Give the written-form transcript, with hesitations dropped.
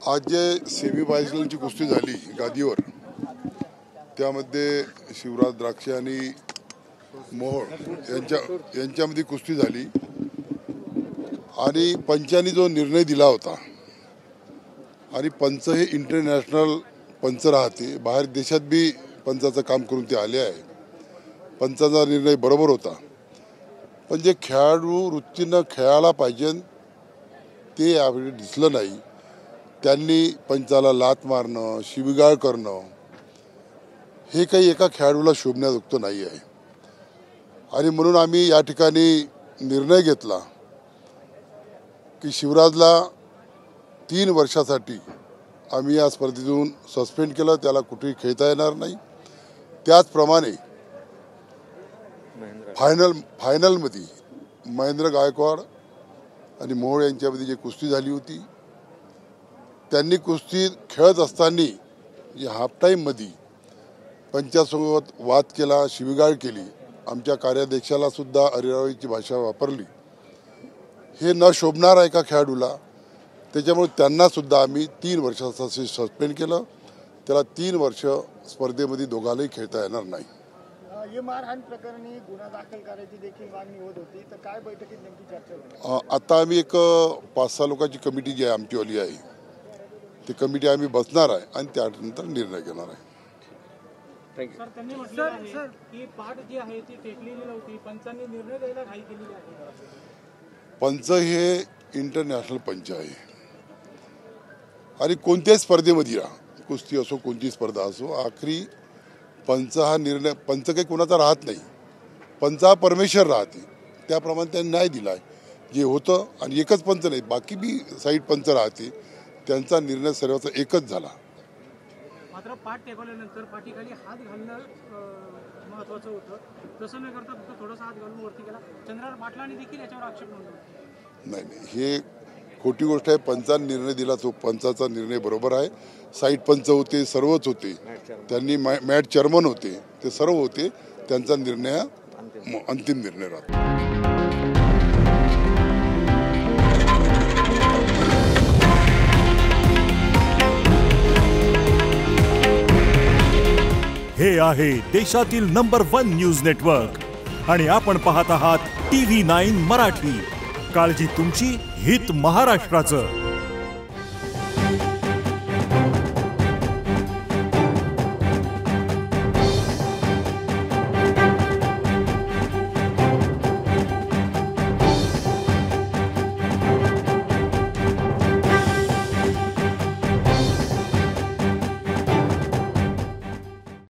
आज जे सेमी फायनलची कुस्ती झाली गादीवर, त्यामध्ये शिवराज द्राक्षे आणि मोहोळ यांच्यामध्ये कुस्ती झाली आणि पंचांनी जो निर्णय दिला होता, आणि पंच हे इंटरनॅशनल पंच राहते, बाहेर देशात बी पंचाचं काम करून ते आले आहे. पंचाचा निर्णय बरोबर होता. पण जे खेळाडू वृत्तीनं खेळायला पाहिजे ते यावेळी दिसलं नाही. त्यांनी पंचाला लात मारणं, शिवीगाळ करणं हे काही एका खेळाडूला शोभण्याजोगत नाही आहे. आणि म्हणून आम्ही या ठिकाणी निर्णय घेतला की शिवराजला 3 वर्षासाठी आम्ही या स्पर्धेतून सस्पेंड केलं, त्याला कुठेही खेळता येणार नाही. त्याचप्रमाणे फायनलमध्ये महेंद्र गायकवाड आणि मोहोळ यांच्यामध्ये जी कुस्ती झाली होती, त्यांनी कुस्ती खेळत असताना हाफ टाईममध्ये पंचासोबत वाद केला, शिवीगाळ केली, आमच्या कार्याध्यक्षाला सुद्धा अरेरावीची भाषा वापरली. हे न शोभणार आहे का खेळाडूला? त्याच्यामुळे त्यांना सुद्धा आम्ही 3 वर्षासाठी सस्पेंड केलं. त्याला 3 वर्ष स्पर्धेमध्ये दोघांनाही खेळता येणार नाही. हे मारहाण प्रकरणी गुन्हा दाखल करायची देखील मागणी होत होती, तर काय बैठकीत नेमकी चर्चा झाली? आता आम्ही एक 5-6 लोकांची कमिटी जी आहे आमचीवाली आहे, ती कमिटी आम्ही बसणार आहे आणि त्यानंतर निर्णय घेणार आहे. सर, त्यांनी म्हटलं आहे की पाठ जी आहे ती टेकलेली नव्हती, पंचांनी निर्णय द्यायला घाई केलेली आहे. पंच हे इंटरनॅशनल पंच आहे आणि कोणत्याही स्पर्धेमध्ये राहा, कुस्ती असो कोणती स्पर्धा असो, आखरी पंच हा निर्णय, पंच काही कोणाचा राहत नाही, पंच हा परमेश्वर राहते. त्याप्रमाणे त्यांनी न्याय दिला आहे जे होतं. आणि एकच पंच नाही, बाकी बी साईड पंच राहते, त्यांचा निर्णय सर्वांचा एकच झाला. मात्र पाठ टेकवल्यानंतर पाठीखाली हात घालणं महत्वाचं होतं, तसं न करता फक्त थोडासा हात घालून वरती गेला. चंद्रहार पाटलांनी देखील याच्यावर आक्षेप नोंदवला. नाही, हे खोटी गोष्ट आहे. पंचाने निर्णय दिला, तो पंचाचा निर्णय बरोबर आहे. साईड पंच होते, सर्वच होते, त्यांनी मॅट चेअरमन होते, ते सर्व होते. त्यांचा निर्णय अंतिम निर्णय राहतो. हे आहे देशातील नंबर 1 न्यूज नेटवर्क आणि आपण पाहत आहात TV9 मराठी. काळजी तुमची, हित महाराष्ट्राचं.